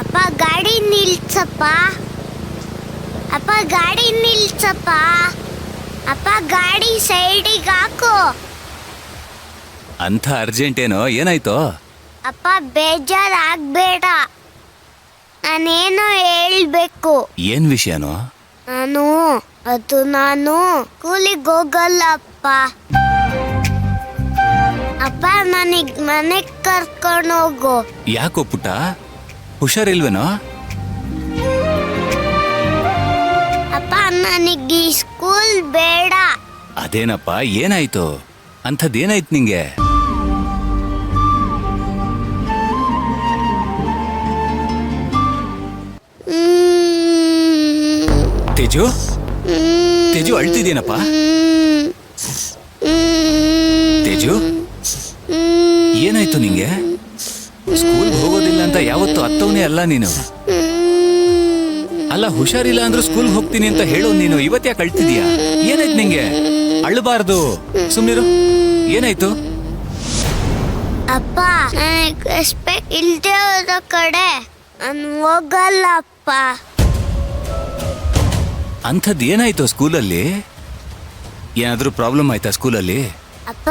ಅಪ್ಪ ಗಾಡಿ ನಿಲ್ಸಪ್ಪ. ಅಪ್ಪ ಗಾಡಿ ನಿಲ್ಸಪ್ಪ. ಅಪ್ಪ ಗಾಡಿ ಸೈಡಿಗೆ ಹಾಕು. ಅಂಥ ಅರ್ಜೆಂಟ್ ಏನೋ, ಏನಾಯ್ತೋ? ಅಪ್ಪ ಬೇಜಾರಾಗ್ಬೇಡ, ನಾನೇನೋ ಹೇಳ್ಬೇಕು. ಏನ್ ವಿಷಯನೋ? ನಾನು ಸ್ಕೂಲಿಗೆ ಹೋಗಲ್ಲ ಅಪ್ಪ. ಅಪ್ಪ ನನಗ್ ಮನೆಗ್ ಕರ್ಕೊಂಡು ಹೋಗು. ಯಾಕೋ ಪುಟ್ಟ, ಹುಷಾರಿಲ್ವೇನೋ? ಅಪ್ಪ ನನಗ್ ಈ ಸ್ಕೂಲ್ ಬೇಡ. ಅದೇನಪ್ಪ, ಏನಾಯ್ತು? ಅಂಥದ್ದೇನಾಯ್ತು ನಿಂಗೆ? ತೇಜು, ತೇಜು ಅಳ್ತಿದ್ದೀನಪ್ಪ. ತೇಜು, ಏನಾಯ್ತು ನಿಂಗೆ? ಸ್ಕೂಲ್ಗೆ ಹೋಗೋದಿಲ್ಲ ಅಂತ ಯಾವತ್ತೂ ಅತ್ತವನೇ ಅಲ್ಲ ನೀನು. ಅಲ್ಲ, ಹುಷಾರಿಲ್ಲ ಅಂದ್ರೂ ಸ್ಕೂಲ್ಗೆ ಹೋಗ್ತೀನಿ ಅಂತ ಹೇಳೋ ನೀನು, ಇವತ್ತ್ಯಾಕೆ ಅಳ್ತಿದ್ಯಾ? ಏನಾಯ್ತು ನಿಂಗೆ? ಅಳ್ಳಬಾರ್ದು, ಸುಮ್ನಿರು. ಏನಾಯ್ತು? ಅಪ್ಪ ನನಗೆ ರೆಸ್ಪೆಕ್ಟ್ ಇಲ್ದೇ ಹೋದ ಕಡೆ ನಾನು ಹೋಗಲ್ಲ ಅಪ್ಪ. ಅಂಥದ್ದು ಏನಾಯ್ತು ಸ್ಕೂಲಲ್ಲಿ? ಏನಾದ್ರೂ ಪ್ರಾಬ್ಲಮ್ ಆಯ್ತಾ ಸ್ಕೂಲಲ್ಲಿ? ಅಪ್ಪ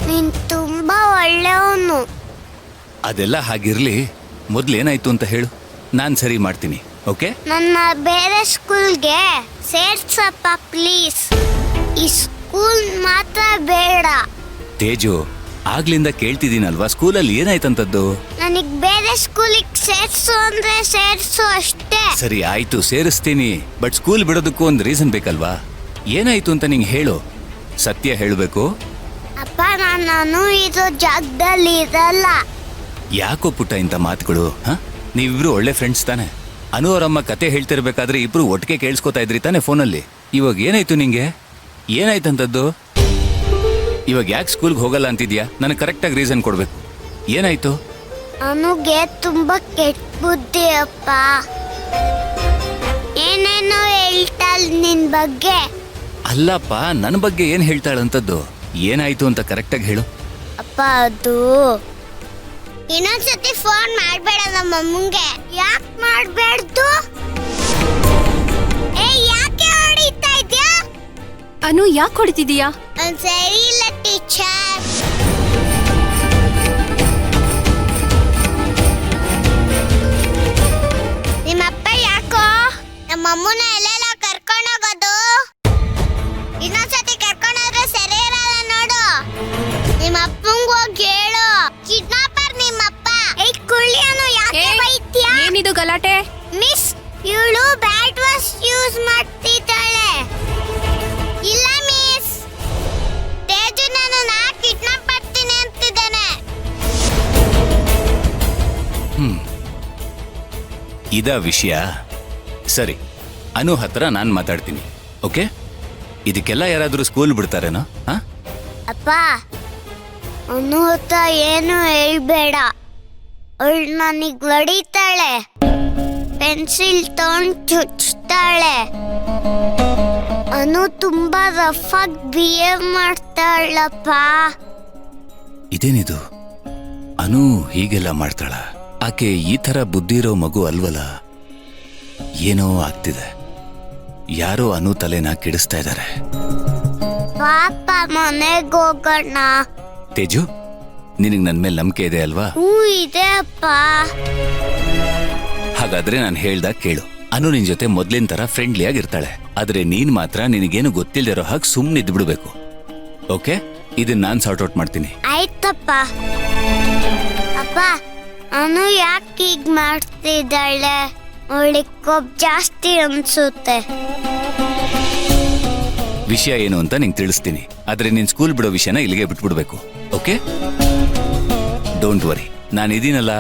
ನೀನ್ ತುಂಬಾ ಒಳ್ಳೆಯವನು. ಅದೆಲ್ಲ ಹಾಗಿರ್ಲಿ, ಮೊದ್ಲೇನಾಯ್ತು ಅಂತ ಹೇಳು, ನಾನ್ ಸರಿ ಮಾಡ್ತೀನಿ. ಓಕೆ? ನನ್ನ ಬೇರೆ ಸ್ಕೂಲ್ಗೆ ಸೇರ್ಸಪ್ಪ ಪ್ಲೀಸ್. ಈ ಸ್ಕೂಲ್ ಮಾತ್ರ ಬೇಡ. ತೇಜು, ಆಗ್ಲಿಂದ ಕೇಳ್ತಿದ್ದೀನಲ್ವಾ, ಸ್ಕೂಲಲ್ಲಿ ಏನಾಯ್ತಂತದ್ದು? ನನಗ್ ಬೇರೆ ಸ್ಕೂಲಿಗೆ ಸೇರ್ಸು ಅಂದ್ರೆ ಸೇರ್ಸು ಅಷ್ಟೇ. ಸರಿ ಆಯ್ತು, ಸೇರಿಸ್ತೀನಿ. ಬಟ್ ಸ್ಕೂಲ್ ಬಿಡೋದಕ್ಕೂ ಒಂದು ರೀಸನ್ ಬೇಕಲ್ವಾ? ಏನಾಯ್ತು ಅಂತ ನಿಂಗೆ ಹೇಳು. ಸತ್ಯ ಹೇಳಬೇಕು. ಅಪ್ಪ ನಾನು ಇರೋ ಜಾಗದಲ್ಲಿ ಇರಲ್ಲ. ಯಾಕೋ ಪುಟ್ಟ ಇಂಥ ಮಾತುಗಳು? ನೀವಿಬ್ರು ಒಳ್ಳೆ ಫ್ರೆಂಡ್ಸ್ ತಾನೆ? ಅನು ಅವರಮ್ಮ ಕತೆ ಹೇಳ್ತಿರ್ಬೇಕಾದ್ರೆ ಇಬ್ರು ಒಟ್ಟಿಗೆ ಕೇಳಿಸ್ಕೊತಾ ಇದ್ರಿ ತಾನೆ ಫೋನಲ್ಲಿ? ಇವಾಗ ಏನಾಯ್ತು ನಿಂಗೆ? ಏನಾಯ್ತಂತದ್ದು? ಇವಾಗ ಯಾಕೆ ಸ್ಕೂಲ್ಗೆ ಹೋಗಲ್ಲ ಅಂತಿದ್ಯಾ? ನನಗೆ ಕರೆಕ್ಟಾಗಿ ರೀಸನ್ ಕೊಡ್ಬೇಕು. ಏನಾಯ್ತು? ಅನುಗೆ ತುಂಬಾ ಕೆಟ್ಟ ಬುದ್ಧಿ ಅಪ್ಪ. ಏನೇನೋ ಹೇಳ್ತಾಳ್ ನಿನ್ ಬಗ್ಗೆ. ಅಲ್ಲಪ್ಪ, ನನ್ನ ಬಗ್ಗೆ ಏನ್ ಹೇಳ್ತಾಳಂತದ್ದು? ಏನಾಯ್ತು ಅಂತ ಕರೆಕ್ಟಾಗಿ ಹೇಳು. ಅಪ್ಪ ಅದು ಇನ್ನೊಂದ್ಸತಿ ಫೋನ್ ಮಾಡ್ಬೇಡ ನಮ್ಮ ಅಮ್ಮಂಗೆ. ಯಾಕೆ ಮಾಡ್ಬೇಡ್ದು? ಯಾಕೆ ಹೊಡಿತಾ ಇದ್ಯಾ? ಅನು, ಯಾಕೆ ಹೊಡಿತಿದೀಯಾ? ಸರಿ ಇಲ್ಲ ಟೀಚರ್. ನಿಮ್ಮಪ್ಪ ಯಾಕೋ ನಮ್ಮ ಅಮ್ಮನ ಎಲ್ಲೆಲ್ಲ ಕರ್ಕೊಂಡೋಗೋದು? ಇನ್ನೊಂದ್ಸತಿ ಕರ್ಕೊಂಡೋದ್ರೆ ಸರಿ ಇರಲ್ಲ ನೋಡು. ನಿಮ್ಮ ಅಪ್ಪಂಗ್ ಹೋಗಿ ಹೇಳು, ಕಿಡ್ನಾಪರ್ ನಿಮ್ಮಪ್ಪ. ಕುಳ್ಳಿಯನು ಯಾಕೆ ಬೈತ್ಯಾ? ಏನಿದು ಗಲಾಟೆ? ಮಿಸ್, ಇವಳು ಬ್ಯಾಡ್ ವರ್ಡ್ಸ್ ಯೂಸ್ ಮಾಡ್ತಿದ್ದಾಳೆ. ಇಲ್ಲ ಮಿಸ್, ತೇಜು ನನ್ನ ಕಿಡ್ನಾಪ್ ಮಾಡ್ತೀನಿ ಅಂತಿದ್ದಾನೆ. ಇದ ವಿಷಯ? ಸರಿ, ಅನು ಹತ್ರ ನಾನು ಮಾತಾಡ್ತೀನಿ. ಓಕೆ? ಇದಕ್ಕೆಲ್ಲ ಯಾರಾದ್ರೂ ಸ್ಕೂಲ್ ಬಿಡ್ತಾರೇನೋ? ಅಪ್ಪ ಅನು ಹತ್ರ ಏನು ಹೇಳ್ಬೇಡ. ಅವಳು ನನಗ್ ಹೊಡಿತಾಳೆ, ಪೆನ್ಸಿಲ್ ತಗೊಂಡು ಚುಚ್ತಾಳೆ. ಅನು ತುಂಬಾ ರಫ್ ಆಗಿ ಬಿಹೇವ್ ಮಾಡ್ತಾಳಪ್ಪ. ಇದೇನಿದು? ಅನು ಹೀಗೆಲ್ಲ ಮಾಡ್ತಾಳ? ಆಕೆ ಈ ತರ ಬುದ್ಧಿ ಇರೋ ಮಗು ಅಲ್ವಲ್ಲ? ಏನೋ ಆಗ್ತಿದೆ. ಯಾರೋ ಅನು ತಲೆನ ಕೆಡಿಸ್ತಾ ಇದ್ದಾರೆ. ಪಾಪ ಮನೆಗೆ ಹೋಗೋಣ. ತೇಜು, ನಿನಗೆ ನನ್ನ ಮೇಲೆ ನಂಬಿಕೆ ಇದೆ ಅಲ್ವಾ? ಇದೆ ಅಪ್ಪ. ಹಾಗಾದ್ರೆ ನಾನು ಹೇಳ್ದಾಗ ಕೇಳು. ಅನು ನಿನ್ ಜೊತೆ ಮೊದ್ಲಿನ ತರ ಫ್ರೆಂಡ್ಲಿ ಆಗಿರ್ತಾಳೆ. ಆದ್ರೆ ನೀನ್ ಮಾತ್ರ ನಿನಗೇನು ಗೊತ್ತಿಲ್ದಿರೋ ಹಾಗೆ ಸುಮ್ಮನಿದ್ದು ಬಿಡ್ಬೇಕು. ಓಕೆ? ಇದನ್ನ ನಾನು ಸಾರ್ಟ್ ಔಟ್ ಮಾಡ್ತೀನಿ. ಆಯ್ತಪ್ಪ. ಅಪ್ಪ ಅನು ಯಾಕೆ ಹೀಗ್ ಮಾಡ್ತಿದ್ದಾಳೆ? ಅವಳಿಗೆ ಕೋಪ ಜಾಸ್ತಿ ಅನ್ಸುತ್ತೆ. ವಿಷಯ ಏನು ಅಂತ ನಿಂಗೆ ತಿಳಿಸ್ತೀನಿ. ಆದ್ರೆ ನೀನ್ ಸ್ಕೂಲ್ ಬಿಡೋ ವಿಷಯನ ಇಲ್ಲಿಗೆ ಬಿಟ್ಬಿಡ್ಬೇಕು. ಓಕೆ? ಡೋಂಟ್ ವರಿ, ನಾನು ಇದೀನಲ್ಲ,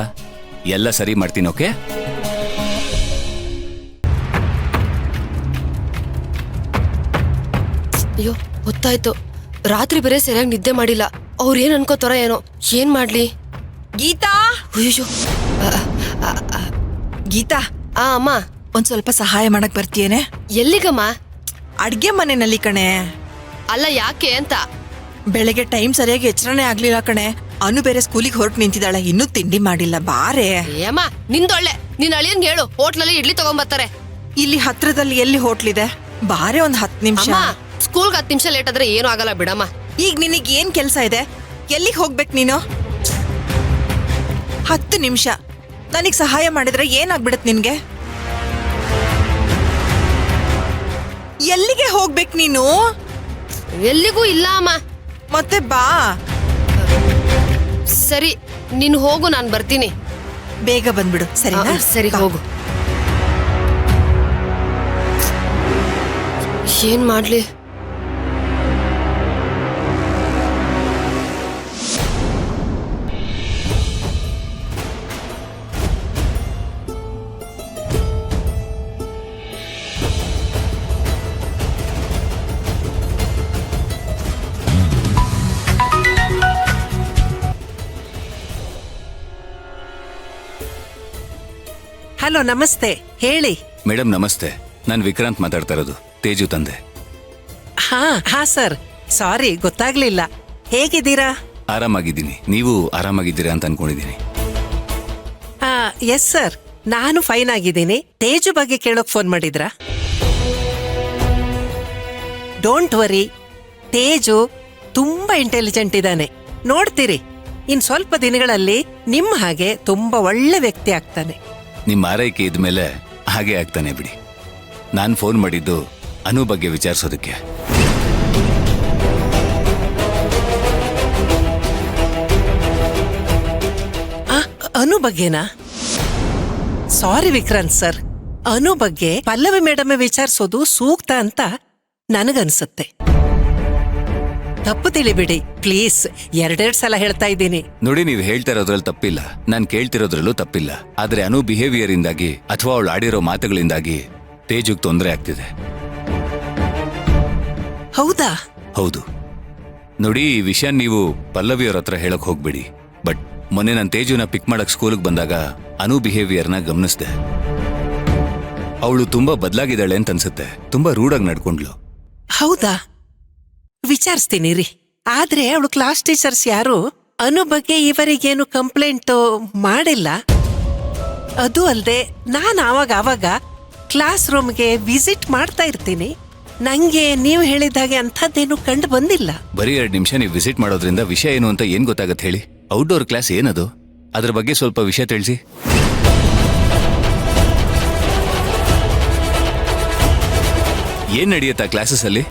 ಎಲ್ಲ ಸರಿ ಮಾಡ್ತೀನಿ. ಓಕೆ? ಅಯ್ಯೋ, ಹೊತ್ತಾಯ್ತು. ರಾತ್ರಿ ಬೇರೆ ಸರಿಯಾಗಿ ನಿದ್ದೆ ಮಾಡಿಲ್ಲ. ಅವ್ರು ಏನ್ ಅನ್ಕೋತಾರ ಏನೋ. ಏನ್ ಮಾಡ್ಲಿ? ಗೀತಾ, ಅಯ್ಯೋ, ಗೀತಾ. ಅಮ್ಮ, ಒಂದ್ ಸ್ವಲ್ಪ ಸಹಾಯ ಮಾಡಕ್ ಬರ್ತೀಯೇನೆ? ಎಲ್ಲಿಗಮ್ಮ? ಅಡ್ಗೆ ಮನೆಯಲ್ಲಿ ಕಣೆ. ಅಲ್ಲ ಯಾಕೆ ಅಂತ. ಬೆಳಗ್ಗೆ ಟೈಮ್ ಸರಿಯಾಗಿ ಎಚ್ಚರನೇ ಆಗ್ಲಿಲ್ಲ ಕಣೆ. ಅನು ಬೇರೆ ಸ್ಕೂಲಿಗೆ ಹೊರಟು ನಿಂತಿದ್ದಾಳೆ, ಇನ್ನೂ ತಿಂಡಿ ಮಾಡಿಲ್ಲ. ಬಾರೆ. ಏಮ್ಮ ನಿಂದೊಳ್ಳೆ, ನಿನ್ ಅಳಿಯನ್ಗೆ ಹೇಳು ಹೋಟ್ಲಲ್ಲಿ ಇಡ್ಲಿ ತಗೊಂಬರ್ತಾರೆ. ಇಲ್ಲಿ ಹತ್ರದಲ್ಲಿ ಎಲ್ಲಿ ಹೋಟ್ಲಿದೆ? ಬಾರೆ ಒಂದ್ 10 ನಿಮಿಷ. ಅಮ್ಮ ಸ್ಕೂಲ್ಗೆ 10 ನಿಮಿಷ ಲೇಟ್ ಆದ್ರೆ ಏನು ಆಗಲ್ಲ ಬಿಡಮ್ಮ. ಈಗ ನಿನಗ್ ಏನ್ ಕೆಲ್ಸ ಇದೆ? ಎಲ್ಲಿಗೆ ಹೋಗ್ಬೇಕು ನೀನು? 10 ನಿಮಿಷ ನನಗ್ ಸಹಾಯ ಮಾಡಿದ್ರೆ ಏನಾಗ್ಬಿಡತ್ ನಿನ್ಗೆ? ಎಲ್ಲಿಗೆ ಹೋಗ್ಬೇಕು ನೀನು? ಎಲ್ಲಿಗೂ ಇಲ್ಲ ಅಮ್ಮ. ಮತ್ತೆ ಬಾ. ಸರಿ ನೀನು ಹೋಗು, ನಾನು ಬರ್ತೀನಿ. ಬೇಗ ಬಂದ್ಬಿಡು ಸರಿನಾ? ಸರಿ ಬಾ. ಹೋಗು. ಏನ್ ಮಾಡ್ಲಿ? ಹಲೋ, ನಮಸ್ತೆ. ಹೇಳಿ. ಮೇಡಮ್ ನಮಸ್ತೆ, ನಾನು ವಿಕ್ರಾಂತ್ ಮಾತಾಡ್ತಾ ಇರೋದು, ತೇಜು ತಂದೆ. ಹಾ ಸರ್, ಸಾರಿ ಗೊತ್ತಾಗ್ಲಿಲ್ಲ. ಹೇಗಿದ್ದೀರಾ? ಆರಾಮಾಗಿದ್ದೀನಿ, ನೀವು ಆರಾಮಾಗಿದ್ದೀರಾ ಅಂತ ಅನ್ಕೊಂಡಿದ್ದೀನಿ. ಎಸ್ ಸರ್, ನಾನು ಫೈನ್ ಆಗಿದ್ದೀನಿ. ತೇಜು ಬಗ್ಗೆ ಕೇಳೋಕ್ ಫೋನ್ ಮಾಡಿದ್ರಾ? ಡೋಂಟ್ ವರಿ, ತೇಜು ತುಂಬಾ ಇಂಟೆಲಿಜೆಂಟ್ ಇದ್ದಾನೆ. ನೋಡ್ತೀರಿ, ಇನ್ ಸ್ವಲ್ಪ ದಿನಗಳಲ್ಲಿ ನಿಮ್ಮ ಹಾಗೆ ತುಂಬಾ ಒಳ್ಳೆ ವ್ಯಕ್ತಿ ಆಗ್ತಾನೆ. ನಿಮ್ಮ ಆರೈಕೆ ಇದ್ಮೇಲೆ ಹಾಗೆ ಆಗ್ತಾನೆ ಬಿಡಿ. ನಾನು ಫೋನ್ ಮಾಡಿದ್ದು ಅನು ಬಗ್ಗೆ ವಿಚಾರಿಸೋದಕ್ಕೆ. ಅನು ಬಗ್ಗೆನಾ? ಸಾರಿ ವಿಕ್ರಾಂತ್ ಸರ್, ಅನು ಬಗ್ಗೆ ಪಲ್ಲವಿ ಮೇಡಮ್ ವಿಚಾರಿಸೋದು ಸೂಕ್ತ ಅಂತ ನನಗನ್ಸುತ್ತೆ. ತಪ್ಪು ತಿಳಿಬಿಡಿ ಪ್ಲೀಸ್, 2 ಸಲ ಹೇಳ್ತಾ ಇದ್ದೀನಿ. ನೋಡಿ, ನೀವು ಹೇಳ್ತಾ ಇರೋದ್ರಲ್ಲಿ ತಪ್ಪಿಲ್ಲ, ನಾನು ಕೇಳ್ತಿರೋದ್ರಲ್ಲೂ ತಪ್ಪಿಲ್ಲ. ಆದ್ರೆ ಅನು ಬಿಹೇವಿಯರ್ ಇಂದಾಗಿ ಅಥವಾ ಅವಳು ಆಡಿರೋ ಮಾತುಗಳಿಂದಾಗಿ ತೇಜುಗ್ ತೊಂದರೆ ಆಗ್ತಿದೆ. ಹೌದಾ? ಹೌದು. ನೋಡಿ, ಈ ವಿಷಯ ನೀವು ಪಲ್ಲವಿಯವ್ರ ಹತ್ರ ಹೇಳಕ್ ಹೋಗ್ಬೇಡಿ. ಬಟ್ ಮೊನ್ನೆ ನಾನು ತೇಜುನ ಪಿಕ್ ಮಾಡಕ್ ಸ್ಕೂಲ್ಗೆ ಬಂದಾಗ ಅನು ಬಿಹೇವಿಯರ್ನ ಗಮನಿಸ್ದೆ. ಅವಳು ತುಂಬಾ ಬದಲಾಗಿದ್ದಾಳೆ ಅಂತ ಅನ್ಸುತ್ತೆ. ತುಂಬಾ ರೂಢಾಗಿ ನಡ್ಕೊಂಡ್ಲು. ಹೌದಾ? ವಿಚಾರಿಸ್ತೀನಿ ರೀ. ಆದ್ರೆ ಅವಳು ಕ್ಲಾಸ್ ಟೀಚರ್ಸ್ ಯಾರು ಅನು ಬಗ್ಗೆ ಇವರಿಗೇನು ಕಂಪ್ಲೇಂಟ್ ಮಾಡಿಲ್ಲ. ಅದು ಅಲ್ಲದೆ ನಾನು ಆವಾಗ ಕ್ಲಾಸ್ ರೂಮ್ಗೆ ವಿಸಿಟ್ ಮಾಡ್ತಾ ಇರ್ತೀನಿ. ನಂಗೆ ನೀವು ಹೇಳಿದ ಹಾಗೆ ಅಂಥದ್ದೇನು ಕಂಡು ಬಂದಿಲ್ಲ. ಬರೀ 2 ನಿಮಿಷ ನೀವು ವಿಸಿಟ್ ಮಾಡೋದ್ರಿಂದ ವಿಷಯ ಏನು ಅಂತ ಏನ್ ಗೊತ್ತಾಗತ್ತೆ ಹೇಳಿ? ಔಟ್ಡೋರ್ ಕ್ಲಾಸ್ ಏನದು? ಅದ್ರ ಬಗ್ಗೆ ಸ್ವಲ್ಪ ವಿಷಯ ತಿಳಿಸಿ. ಏನ್ ನಡೆಯುತ್ತಾ ಕ್ಲಾಸಸ್ ಅಲ್ಲಿ?